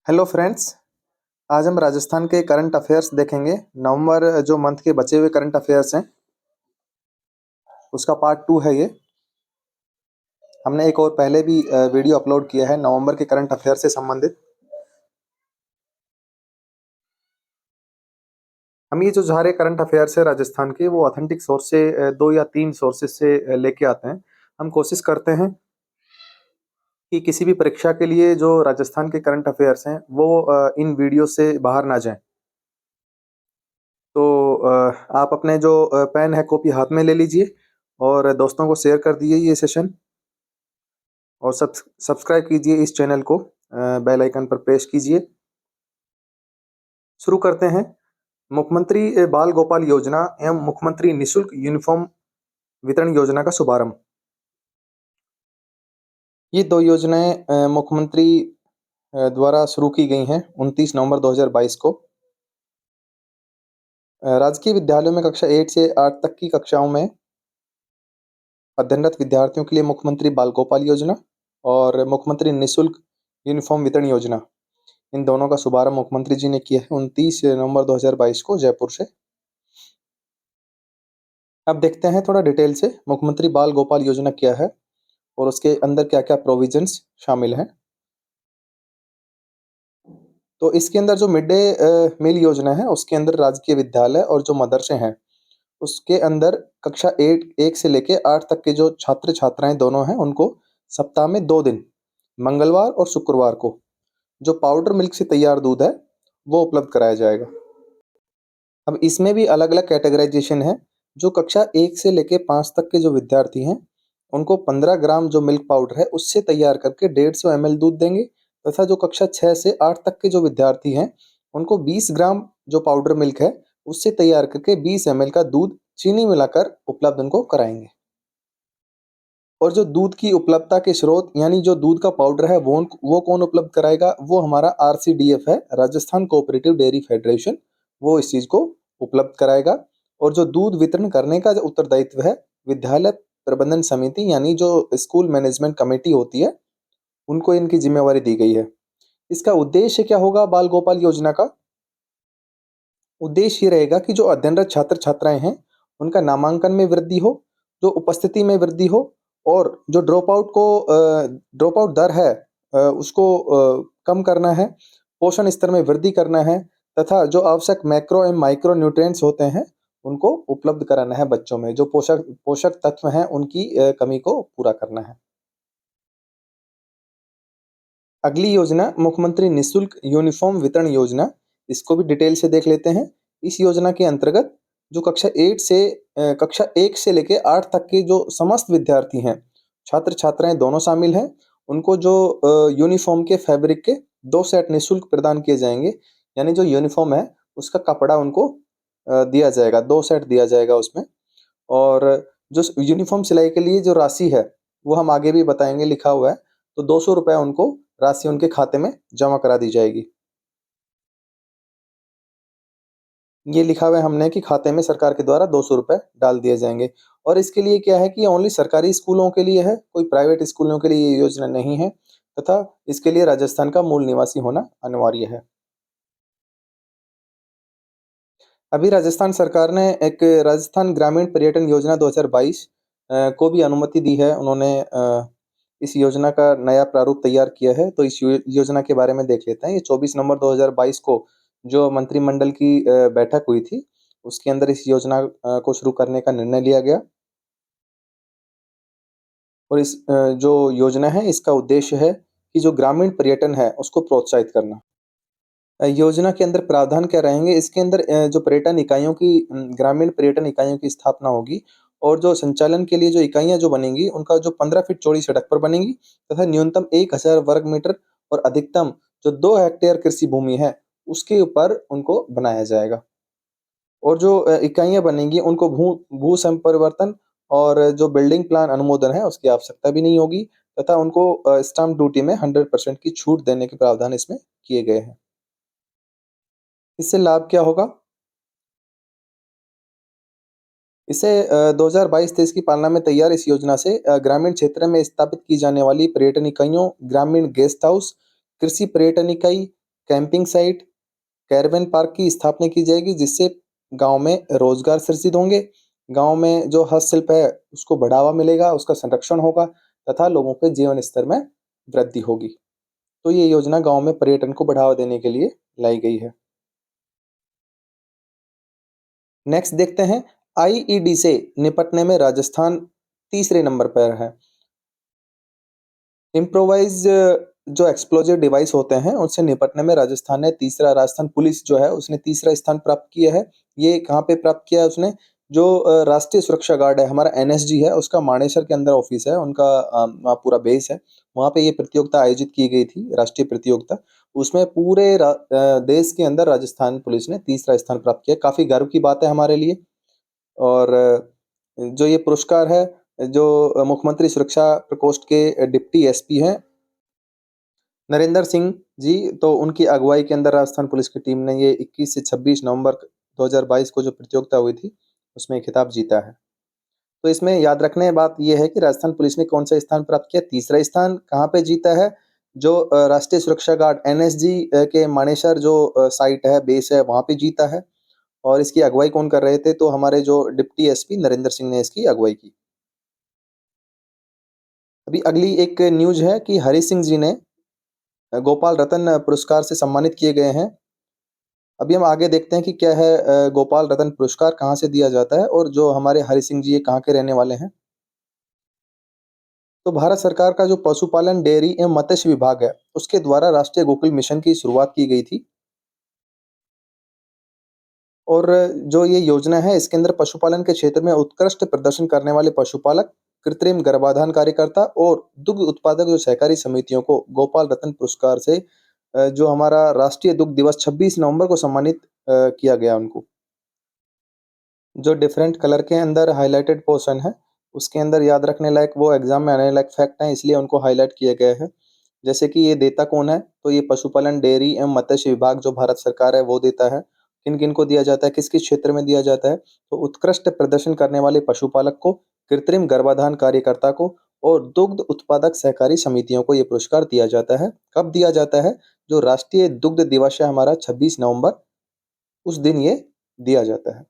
Hello friends. आज हम राजस्थान के करंट अफेयर्स देखेंगे। नवंबर जो मंथ के बचे हुए करंट अफेयर्स हैं उसका पार्ट 2 है ये। हमने एक और पहले भी वीडियो अपलोड किया है नवंबर के करंट अफेयर से संबंधित। हम ये जो सारे करंट अफेयर्स है राजस्थान के वो ऑथेंटिक सोर्स से 2 या 3 सोर्सेज से लेके आते हैं। हम कोशिश करते हैं कि किसी भी परीक्षा के लिए जो राजस्थान के करंट अफेयर्स हैं वो इन वीडियो से बाहर ना जाएं। तो आप अपने जो पेन है कॉपी हाथ में ले लीजिए और दोस्तों को शेयर कर दीजिए ये सेशन, और सब्सक्राइब कीजिए इस चैनल को, बेल आइकन पर प्रेस कीजिए। शुरू करते हैं। मुख्यमंत्री बाल गोपाल योजना एवं मुख्यमंत्री निशुल्क यूनिफॉर्म वितरण योजना का शुभारंभ। ये दो योजनाएं मुख्यमंत्री द्वारा शुरू की गई हैं 29 नवंबर 2022 को। राजकीय विद्यालयों में कक्षा 8 से 8 तक की कक्षाओं में अध्ययनरत विद्यार्थियों के लिए मुख्यमंत्री बाल गोपाल योजना और मुख्यमंत्री निशुल्क यूनिफॉर्म वितरण योजना, इन दोनों का शुभारंभ मुख्यमंत्री जी ने किया है 29 नवंबर 2022 को जयपुर से। अब देखते हैं थोड़ा डिटेल से मुख्यमंत्री बाल गोपाल योजना क्या है और उसके अंदर क्या क्या प्रोविजंस शामिल हैं। तो इसके अंदर जो मिड डे मील योजना है उसके अंदर राजकीय विद्यालय और जो मदरसे हैं उसके अंदर कक्षा 1 से लेके 8 तक के जो छात्र छात्राएं दोनों हैं उनको सप्ताह में 2 दिन, मंगलवार और शुक्रवार को, जो पाउडर मिल्क से तैयार दूध है वो उपलब्ध कराया जाएगा। अब इसमें भी अलग अलग कैटेगराइजेशन है। जो कक्षा 1 से लेके 5 तक के जो विद्यार्थी हैं उनको 15 ग्राम जो मिल्क पाउडर है उससे तैयार करके 150 ml दूध देंगे, तथा जो कक्षा 6 से 8 तक के जो विद्यार्थी हैं उनको 20 ग्राम जो पाउडर मिल्क है उससे तैयार करके 20 ml का दूध चीनी मिलाकर उपलब्ध उनको कराएंगे। और जो दूध की उपलब्धता के स्रोत यानी जो दूध का पाउडर है वो कौन उपलब्ध कराएगा? वो हमारा RCDF है, राजस्थान कोऑपरेटिव डेयरी फेडरेशन, वो इस चीज को उपलब्ध कराएगा। और जो दूध वितरण करने का जो उत्तरदायित्व है विद्यालय प्रबंधन समिति यानी जो स्कूल मैनेजमेंट कमेटी होती है उनको इनकी जिम्मेवारी दी गई है। इसका उद्देश्य क्या होगा? बाल गोपाल योजना का उद्देश्य ये रहेगा कि जो अध्ययनरत छात्र छात्राएं हैं उनका नामांकन में वृद्धि हो, जो उपस्थिति में वृद्धि हो, और जो ड्रॉप आउट दर है उसको कम करना है, पोषण स्तर में वृद्धि करना है, तथा जो आवश्यक मैक्रो एवं माइक्रो न्यूट्रिएंट्स होते हैं उनको उपलब्ध कराना है। बच्चों में जो पोषक पोषक तत्व हैं उनकी कमी को पूरा करना है। अगली योजना मुख्यमंत्री निशुल्क यूनिफॉर्म वितरण योजना, इसको भी डिटेल से देख लेते हैं। इस योजना के अंतर्गत जो कक्षा 1 से लेके 8 तक के जो समस्त विद्यार्थी हैं, छात्र छात्राएं दोनों शामिल हैं, उनको जो यूनिफॉर्म के फैब्रिक के 2 सेट निशुल्क प्रदान किए जाएंगे। यानी जो यूनिफॉर्म है उसका कपड़ा उनको दिया जाएगा, 2 सेट दिया जाएगा उसमें। और जो यूनिफॉर्म सिलाई के लिए जो राशि है वो हम आगे भी बताएंगे, लिखा हुआ है। तो 200 रुपये उनको राशि उनके खाते में जमा करा दी जाएगी। ये लिखा हुआ है हमने कि खाते में सरकार के द्वारा 200 रुपये डाल दिए जाएंगे। और इसके लिए क्या है कि ओनली सरकारी स्कूलों के लिए है, कोई प्राइवेट स्कूलों के लिए ये योजना नहीं है, तथा इसके लिए राजस्थान का मूल निवासी होना अनिवार्य है। अभी राजस्थान सरकार ने एक राजस्थान ग्रामीण पर्यटन योजना 2022 को भी अनुमति दी है। उन्होंने इस योजना का नया प्रारूप तैयार किया है। तो इस योजना के बारे में देख लेते हैं। ये 24 नवंबर 2022 को जो मंत्रिमंडल की बैठक हुई थी उसके अंदर इस योजना को शुरू करने का निर्णय लिया गया। और इस जो योजना है इसका उद्देश्य है कि जो ग्रामीण पर्यटन है उसको प्रोत्साहित करना। योजना के अंदर प्रावधान क्या रहेंगे? इसके अंदर जो पर्यटन इकाइयों की ग्रामीण पर्यटन इकाइयों की स्थापना होगी, और जो संचालन के लिए जो इकाइयाँ जो बनेंगी उनका जो 15 फीट चौड़ी सड़क पर बनेंगी, तथा न्यूनतम 1000 वर्ग मीटर और अधिकतम जो 2 हेक्टेयर कृषि भूमि है उसके ऊपर उनको बनाया जाएगा। और जो इकाइयाँ बनेंगी उनको भू संपरिवर्तन और जो बिल्डिंग प्लान अनुमोदन है उसकी आवश्यकता भी नहीं होगी, तथा उनको स्टाम्प ड्यूटी में 100% की छूट देने के प्रावधान इसमें किए गए हैं। इससे लाभ क्या होगा? इसे 2022-23 की पालना में तैयार इस योजना से ग्रामीण क्षेत्र में स्थापित की जाने वाली पर्यटन इकाइयों, ग्रामीण गेस्ट हाउस, कृषि पर्यटन इकाई, कैंपिंग साइट, कैरावैन पार्क की स्थापना की जाएगी जिससे गाँव में रोजगार सृजित होंगे। गाँव में जो हस्तशिल्प है उसको बढ़ावा मिलेगा, उसका संरक्षण होगा तथा लोगों के जीवन स्तर में वृद्धि होगी। तो ये योजना गाँव में पर्यटन को बढ़ावा देने के लिए लाई गई है। नेक्स्ट देखते हैं, आईईडी से निपटने में राजस्थान तीसरे नंबर पर है। इम्प्रोवाइज जो एक्सप्लोजिव डिवाइस होते हैं उनसे निपटने में राजस्थान पुलिस जो है उसने तीसरा स्थान प्राप्त किया है। ये कहाँ पे प्राप्त किया है उसने? जो राष्ट्रीय सुरक्षा गार्ड है हमारा एनएसजी है, उसका मानेसर के अंदर ऑफिस है, उनका वहाँ पूरा बेस है। वहाँ पे ये प्रतियोगिता आयोजित की गई थी, राष्ट्रीय प्रतियोगिता। उसमें पूरे देश के अंदर राजस्थान पुलिस ने तीसरा स्थान प्राप्त किया। काफी गर्व की बात है हमारे लिए। और जो ये पुरस्कार है, जो मुख्यमंत्री सुरक्षा प्रकोष्ठ के डिप्टी एसपी हैं नरेंद्र सिंह जी, तो उनकी अगुवाई के अंदर राजस्थान पुलिस की टीम ने ये 21 से 26 नवंबर 2022 को जो प्रतियोगिता हुई थी उसमें खिताब जीता है। तो इसमें याद रखने की बात ये है कि राजस्थान पुलिस ने कौन सा स्थान प्राप्त किया? तीसरा स्थान। कहाँ पे जीता है? जो राष्ट्रीय सुरक्षा गार्ड एनएसजी के मानेसर जो साइट है, बेस है, वहाँ पे जीता है। और इसकी अगुवाई कौन कर रहे थे? तो हमारे जो डिप्टी एसपी नरेंद्र सिंह ने इसकी अगुवाई की। अभी अगली एक न्यूज है कि हरि सिंह जी ने गोपाल रत्न पुरस्कार से सम्मानित किए गए हैं। अभी हम आगे देखते हैं कि क्या है गोपाल रत्न पुरस्कार कहाँ से दिया जाता है और जो हमारे हरि सिंह जी ये कहाँ के रहने वाले हैं। तो भारत सरकार का जो पशुपालन, डेयरी एवं मत्स्य विभाग है उसके द्वारा राष्ट्रीय गोकुल मिशन की शुरुआत की गई थी। और जो ये योजना है इसके अंदर पशुपालन के क्षेत्र में उत्कृष्ट प्रदर्शन करने वाले पशुपालक, कृत्रिम गर्भाधान कार्यकर्ता और दुग्ध उत्पादक जो सहकारी समितियों को गोपाल रत्न पुरस्कार से जो हमारा राष्ट्रीय दुग्ध दिवस 26 नवंबर को सम्मानित किया गया उनको। जो डिफरेंट कलर के अंदर हाइलाइटेड पोर्शन है उसके अंदर याद रखने लायक, वो एग्जाम में आने लायक फैक्ट है, इसलिए उनको हाईलाइट किया गया है। जैसे कि ये देता कौन है? तो ये पशुपालन, डेयरी एवं मत्स्य विभाग जो भारत सरकार है वो देता है। किन किन को दिया जाता है, किस किस क्षेत्र में दिया जाता है? तो उत्कृष्ट प्रदर्शन करने वाले पशुपालक को, कृत्रिम गर्भाधान कार्यकर्ता को और दुग्ध उत्पादक सहकारी समितियों को ये पुरस्कार दिया जाता है। कब दिया जाता है? जो राष्ट्रीय दुग्ध दिवस है हमारा 26 नवंबर, उस दिन ये दिया जाता है।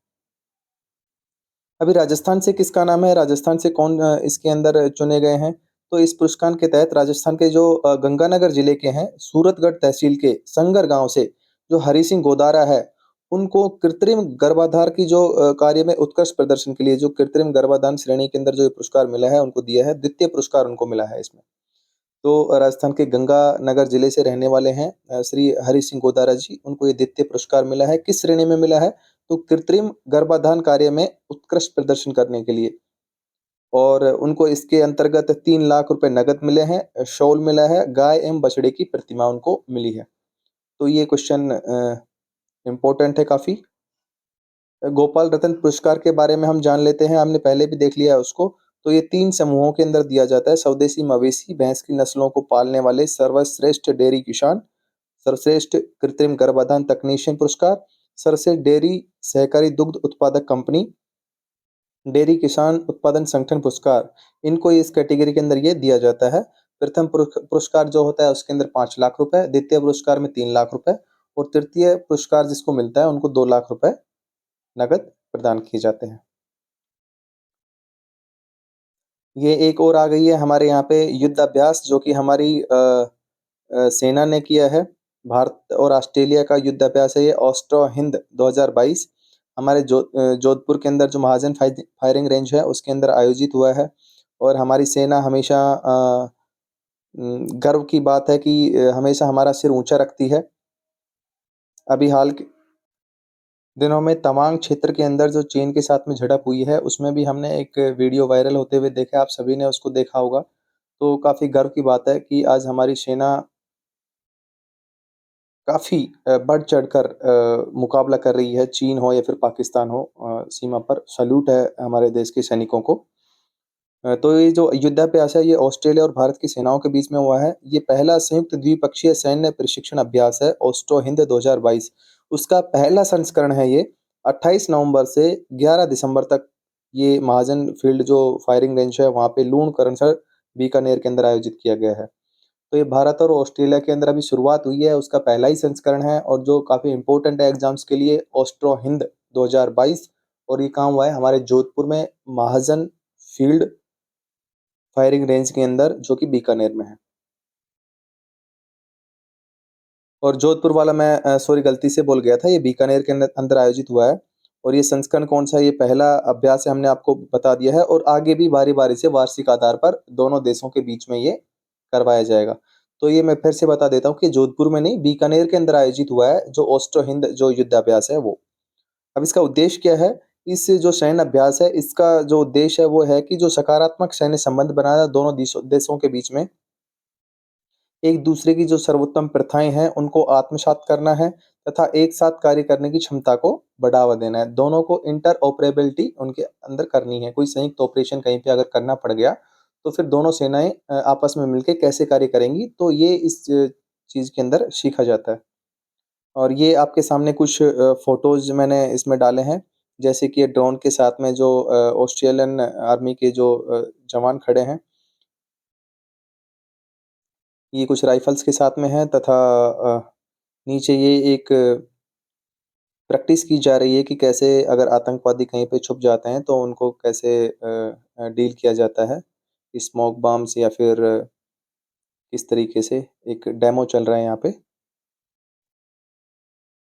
अभी राजस्थान से किसका नाम है? राजस्थान से कौन इसके अंदर चुने गए हैं? तो इस पुरस्कार के तहत राजस्थान के जो गंगानगर जिले के हैं, सूरतगढ़ तहसील के संगर गाँव से जो हरि सिंह गोदारा है, उनको कृत्रिम गर्भाधान की जो कार्य में उत्कृष्ट प्रदर्शन के लिए जो कृत्रिम गर्भाधान श्रेणी के अंदर जो ये पुरस्कार मिला है, उनको दिया है। द्वितीय पुरस्कार उनको मिला है इसमें। तो राजस्थान के गंगानगर जिले से रहने वाले हैं श्री हरि सिंह गोदारा जी, उनको ये द्वितीय पुरस्कार मिला है। किस श्रेणी में मिला है? तो कृत्रिम गर्भाधान कार्य में उत्कृष्ट प्रदर्शन करने के लिए। और उनको इसके अंतर्गत 3 लाख रुपए नगद मिले हैं, शॉल मिला है, गाय एवं बछड़े की प्रतिमा उनको मिली है। तो ये क्वेश्चन इम्पोर्टेंट है काफ़ी। गोपाल रत्न पुरस्कार के बारे में हम जान लेते हैं, हमने पहले भी देख लिया है उसको। तो ये 3 समूहों के अंदर दिया जाता है। स्वदेशी मवेशी, भैंस की नस्लों को पालने वाले सर्वश्रेष्ठ डेयरी किसान, सर्वश्रेष्ठ कृत्रिम गर्भाधान तकनीशियन पुरस्कार, सर्वश्रेष्ठ डेयरी सहकारी दुग्ध उत्पादक कंपनी, डेयरी किसान उत्पादन संगठन पुरस्कार। इनको इस कैटेगरी के अंदर ये दिया जाता है। प्रथम पुरस्कार जो होता है उसके अंदर 5 लाख रुपए, द्वितीय पुरस्कार में 3 लाख रुपए और तृतीय पुरस्कार जिसको मिलता है उनको 2 लाख रुपए नगद प्रदान किए जाते हैं। ये एक और आ गई है हमारे यहाँ पे युद्ध अभ्यास, जो कि हमारी सेना ने किया है। भारत और ऑस्ट्रेलिया का युद्ध अभ्यास है ये, ऑस्ट्रो हिंद 2022 हमारे जोधपुर के अंदर जो महाजन फायरिंग रेंज है उसके अंदर आयोजित हुआ है। और हमारी सेना हमेशा गर्व की बात है कि हमेशा हमारा सिर ऊंचा रखती है। अभी हाल के दिनों में तवांग क्षेत्र के अंदर जो चीन के साथ में झड़प हुई है उसमें भी हमने एक वीडियो वायरल होते हुए देखा, आप सभी ने उसको देखा होगा। तो काफ़ी गर्व की बात है कि आज हमारी सेना काफ़ी बढ़ चढ़कर मुकाबला कर रही है, चीन हो या फिर पाकिस्तान हो, सीमा पर सैल्यूट है हमारे देश के सैनिकों को। तो ये जो युद्धाभ्यास है ये ऑस्ट्रेलिया और भारत की सेनाओं के बीच में हुआ है। ये पहला संयुक्त द्विपक्षीय सैन्य प्रशिक्षण अभ्यास है ऑस्ट्रो हिंद 2022। उसका पहला संस्करण है ये। 28 नवंबर से 11 दिसंबर तक ये महाजन फील्ड जो फायरिंग रेंज है वहाँ पे लूण करनसर बीकानेर के अंदर आयोजित किया गया है। तो ये भारत और ऑस्ट्रेलिया के अंदर अभी शुरुआत हुई है, उसका पहला ही संस्करण है और जो काफ़ी इम्पोर्टेंट है एग्ज़ाम्स के लिए, ऑस्ट्रो हिंद 2022। और ये कहाँ हुआ है? हमारे जोधपुर में महाजन फील्ड फायरिंग रेंज के अंदर, जो कि बीकानेर में है। और जोधपुर वाला मैं सॉरी गलती से बोल गया था, ये बीकानेर के अंदर अंदर आयोजित हुआ है। और ये संस्करण कौन-सा है? ये पहला अभ्यास है, हमने आपको बता दिया है और आगे भी बारी-बारी से वार्षिक आधार पर दोनों देशों के बीच में ये करवाया जाएगा। तो ये मैं फिर से बता देता हूँ कि जोधपुर में नहीं, बीकानेर के अंदर आयोजित हुआ है, जो ऑस्ट्रो हिंद जो युद्धाभ्यास है वो। अब इसका उद्देश्य क्या है? इस जो सैन्य अभ्यास है, इसका जो उद्देश्य है वो है कि जो सकारात्मक सैन्य संबंध बनाना दोनों देशों देशों के बीच में, एक दूसरे की जो सर्वोत्तम प्रथाएँ हैं, उनको आत्मसात करना है तथा एक साथ कार्य करने की क्षमता को बढ़ावा देना है। दोनों को इंटरऑपरेबिलिटी उनके अंदर करनी है। कोई संयुक्त ऑपरेशन कहीं पे अगर करना पड़ गया, तो फिर दोनों सेनाएँ आपस में मिलके कैसे कार्य करेंगी, तो ये इस चीज़ के अंदर सीखा जाता है। और ये आपके सामने कुछ फ़ोटोज़ मैंने इसमें डाले हैं, जैसे कि ये ड्रोन के साथ में जो ऑस्ट्रेलियन आर्मी के जो जवान खड़े हैं। ये कुछ राइफ़ल्स के साथ में हैं तथा नीचे ये एक प्रैक्टिस की जा रही है कि कैसे अगर आतंकवादी कहीं पे छुप जाते हैं तो उनको कैसे डील किया जाता है। स्मोक बम्स या फिर किस तरीके से एक डेमो चल रहा है यहाँ पे।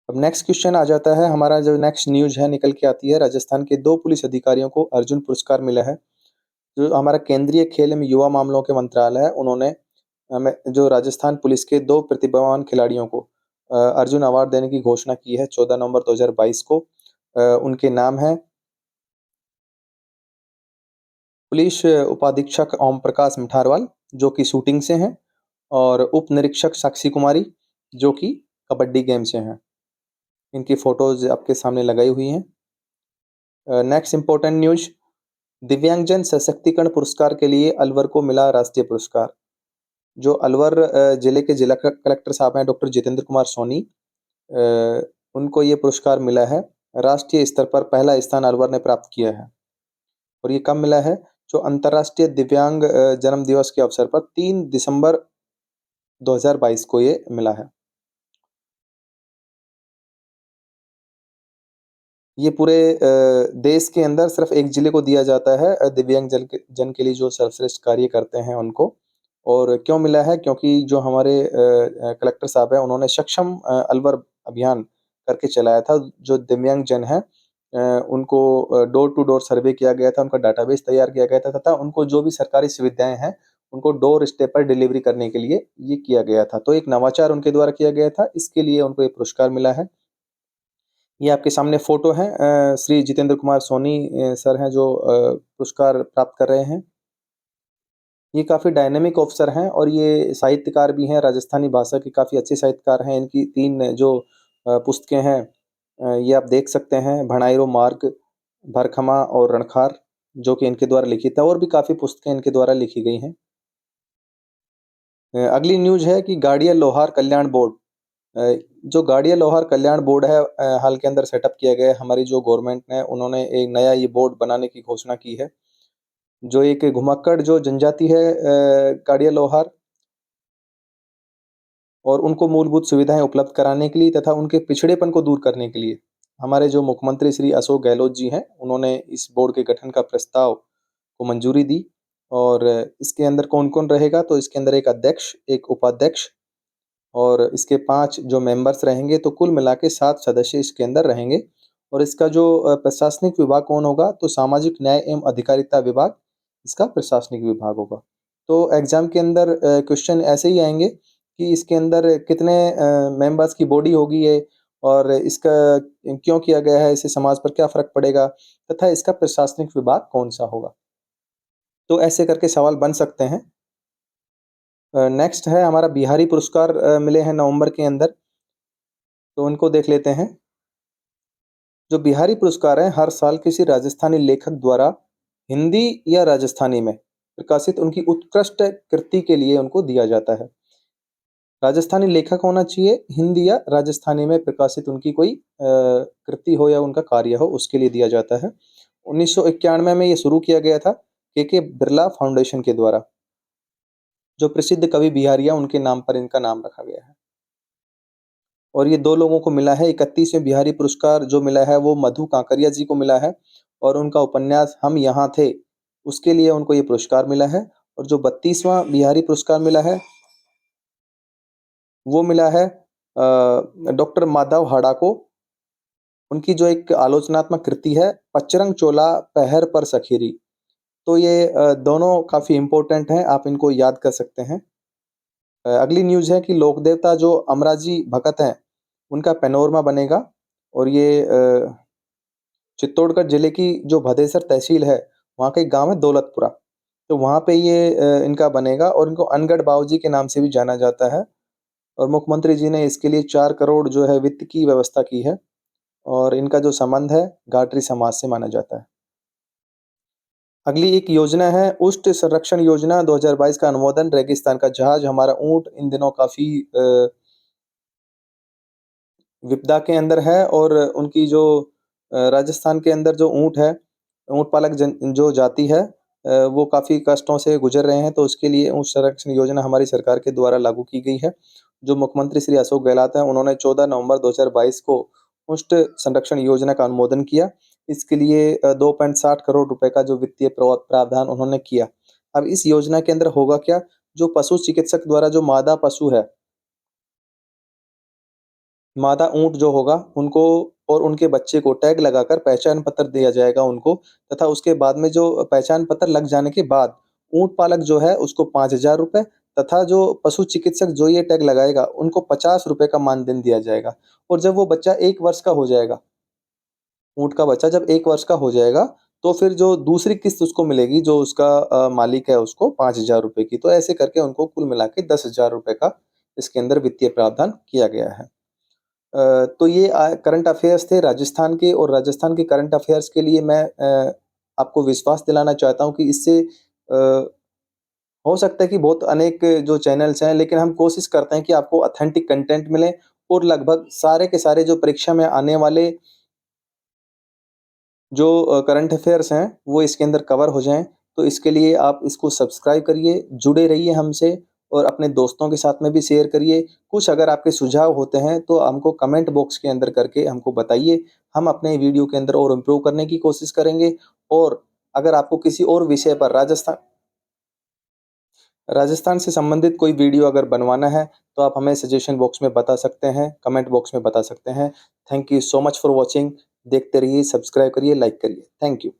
अब नेक्स्ट क्वेश्चन आ जाता है, हमारा जो नेक्स्ट न्यूज़ है निकल के आती है, राजस्थान के 2 पुलिस अधिकारियों को अर्जुन पुरस्कार मिला है। जो हमारा केंद्रीय खेल एवं युवा मामलों के मंत्रालय है, उन्होंने हमें जो राजस्थान पुलिस के 2 प्रतिभावान खिलाड़ियों को अर्जुन अवार्ड देने की घोषणा की है 14 नवंबर 2022 को। उनके नाम हैं पुलिस उपाधीक्षक ओम प्रकाश मिठारवाल, जो कि शूटिंग से हैं, और उप निरीक्षक साक्षी कुमारी, जो कि कबड्डी गेम से हैं। इनकी फ़ोटोज़ आपके सामने लगाई हुई हैं। नेक्स्ट इम्पोर्टेंट न्यूज़, दिव्यांगजन सशक्तिकरण पुरस्कार के लिए अलवर को मिला राष्ट्रीय पुरस्कार। जो अलवर जिले के जिला कलेक्टर साहब हैं डॉक्टर जितेंद्र कुमार सोनी, अ, उनको ये पुरस्कार मिला है। राष्ट्रीय स्तर पर पहला स्थान अलवर ने प्राप्त किया है। और ये कब मिला है? जो अंतर्राष्ट्रीय दिव्यांग जन्म दिवस के अवसर पर 3 दिसंबर 2022 को ये मिला है। ये पूरे देश के अंदर सिर्फ़ एक ज़िले को दिया जाता है, दिव्यांग जन के लिए जो सर्वश्रेष्ठ कार्य करते हैं उनको। और क्यों मिला है? क्योंकि जो हमारे कलेक्टर साहब हैं, उन्होंने सक्षम अलवर अभियान करके चलाया था। जो दिव्यांग जन हैं, उनको डोर टू डोर सर्वे किया गया था, उनका डाटाबेस तैयार किया गया था तथा उनको जो भी सरकारी सुविधाएँ हैं, उनको डोर स्टेप पर डिलीवरी करने के लिए ये किया गया था। तो एक नवाचार उनके द्वारा किया गया था, इसके लिए उनको ये पुरस्कार मिला है। ये आपके सामने फ़ोटो है, श्री जितेंद्र कुमार सोनी सर हैं जो पुरस्कार प्राप्त कर रहे हैं। ये काफ़ी डायनामिक ऑफ़िसर हैं और ये साहित्यकार भी हैं, राजस्थानी भाषा के काफ़ी अच्छे साहित्यकार हैं। इनकी 3 जो पुस्तकें हैं, ये आप देख सकते हैं, भणाइरो मार्ग, भरखमा और रणखार, जो कि इनके द्वारा लिखित है, और भी काफ़ी पुस्तकें इनके द्वारा लिखी गई हैं। अगली न्यूज़ है कि गाड़िया लोहार कल्याण बोर्ड, जो गाड़िया लोहार कल्याण बोर्ड है, हाल के अंदर सेटअप किया गया है। हमारी जो गवर्नमेंट ने, उन्होंने एक नया ये बोर्ड बनाने की घोषणा की है। जो एक घुमक्कड़ जो जनजाति है गाड़िया लोहार, और उनको मूलभूत सुविधाएँ उपलब्ध कराने के लिए तथा उनके पिछड़ेपन को दूर करने के लिए, हमारे जो मुख्यमंत्री श्री अशोक गहलोत जी हैं, उन्होंने इस बोर्ड के गठन का प्रस्ताव को मंजूरी दी। और इसके अंदर कौन-कौन रहेगा? तो इसके अंदर एक अध्यक्ष, एक उपाध्यक्ष और इसके 5 जो मेंबर्स रहेंगे, तो कुल मिला के 7 सदस्य इसके अंदर रहेंगे। और इसका जो प्रशासनिक विभाग कौन होगा? तो सामाजिक न्याय एवं अधिकारिता विभाग इसका प्रशासनिक विभाग होगा। तो एग्ज़ाम के अंदर क्वेश्चन ऐसे ही आएँगे कि इसके अंदर कितने मेंबर्स की बॉडी होगी ये, और इसका क्यों किया गया है? इससे समाज पर क्या फ़र्क पड़ेगा? तथा इसका प्रशासनिक विभाग कौन-सा होगा? तो ऐसे करके सवाल बन सकते हैं। नेक्स्ट है हमारा बिहारी पुरस्कार मिले हैं नवंबर के अंदर, तो उनको देख लेते हैं। जो बिहारी पुरस्कार हैं, हर साल किसी राजस्थानी लेखक द्वारा हिंदी या राजस्थानी में प्रकाशित उनकी उत्कृष्ट कृति के लिए उनको दिया जाता है। राजस्थानी लेखक होना चाहिए, हिंदी या राजस्थानी में प्रकाशित उनकी कोई कृति हो या उनका कार्य हो, उसके लिए दिया जाता है। 1991 में ये शुरू किया गया था, के बिरला फाउंडेशन के द्वारा। जो प्रसिद्ध कवि बिहारिया उनके नाम पर इनका नाम रखा गया है। और ये 2 लोगों को मिला है, 31वें बिहारी पुरस्कार जो मिला है वो मधु कांकरिया जी को मिला है और उनका उपन्यास हम यहाँ थे, उसके लिए उनको ये पुरस्कार मिला है। और जो 32वां बिहारी पुरस्कार मिला है, वो मिला है डॉक्टर माधव हाड़ा को। उनकी जो एक आलोचनात्मक कृति है, पचरंग चोला पहर पर सखेरी। तो ये दोनों काफ़ी इम्पोर्टेंट हैं, आप इनको याद कर सकते हैं। अगली न्यूज़ है कि लोक देवता जो अमराजी भगत हैं, उनका पैनोरमा बनेगा और ये चित्तौड़गढ़ जिले की जो भदेसर तहसील है, वहाँ का एक गाँव है दौलतपुरा। तो वहाँ पे ये इनका बनेगा और इनको अनगढ़ बाबूजी के नाम से भी जाना जाता है और मुख्यमंत्री जी ने इसके लिए 4 करोड़ जो है वित्त की व्यवस्था की है और इनका जो संबंध है, गाटरी समाज से माना जाता है। अगली एक योजना है उष्ट संरक्षण योजना 2022 का अनुमोदन, रेगिस्तान का जहाज हमारा ऊँट इन दिनों काफ़ी विपदा के अंदर है और उनकी जो राजस्थान के अंदर जो ऊँट है, ऊँट पालक जो जाति है वो काफ़ी कष्टों से गुज़र रहे हैं, तो उसके लिए ऊँट संरक्षण योजना हमारी सरकार के द्वारा लागू की गई है। जो मुख्यमंत्री श्री अशोक गहलोत हैं, उन्होंने 14 नवंबर 2022 को ऊँट संरक्षण योजना का अनुमोदन किया। इसके लिए 2.60 करोड़ रुपए का जो वित्तीय प्रावधान उन्होंने किया। अब इस योजना के अंदर होगा क्या? जो पशु चिकित्सक द्वारा जो मादा पशु है, मादा ऊँट जो होगा, उनको और उनके बच्चे को टैग लगाकर पहचान पत्र दिया जाएगा उनको तथा उसके बाद में जो पहचान पत्र लग जाने के बाद ऊँट पालक जो है उसको 5,000 रुपए तथा जो पशु चिकित्सक जो ये टैग लगाएगा, उनको 50 रुपए का मानदेन दिया जाएगा। और जब वो बच्चा 1 वर्ष का हो जाएगा, ऊँट का बच्चा जब 1 वर्ष का हो जाएगा, तो फिर जो दूसरी किस्त उसको मिलेगी, जो उसका मालिक है उसको 5,000 रुपए की। तो ऐसे करके उनको कुल मिला के 10,000 रुपए का इसके अंदर वित्तीय प्रावधान किया गया है। तो ये करंट अफ़ेयर्स थे राजस्थान के और राजस्थान के करंट अफ़ेयर्स के लिए मैं आपको विश्वास दिलाना चाहता हूँ कि इससे हो सकता है कि बहुत अनेक जो चैनल्स हैं, लेकिन हम कोशिश करते हैं कि आपको ऑथेंटिक कंटेंट मिले और लगभग सारे के सारे जो परीक्षा में आने वाले जो करंट अफ़ेयर्स हैं, वो इसके अंदर कवर हो जाएँ। तो इसके लिए आप इसको सब्सक्राइब करिए, जुड़े रहिए हमसे और अपने दोस्तों के साथ में भी शेयर करिए। कुछ अगर आपके सुझाव होते हैं, तो हमको कमेंट बॉक्स के अंदर करके हमको बताइए। हम अपने वीडियो के अंदर और इम्प्रूव करने की कोशिश करेंगे और अगर आपको किसी और विषय पर राजस्थान से संबंधित कोई वीडियो अगर बनवाना है, तो आप हमें सजेशन बॉक्स में बता सकते हैं, कमेंट बॉक्स में बता सकते हैं। Thank you so much for watching. देखते रहिए, सब्सक्राइब करिए, लाइक करिए। Thank you.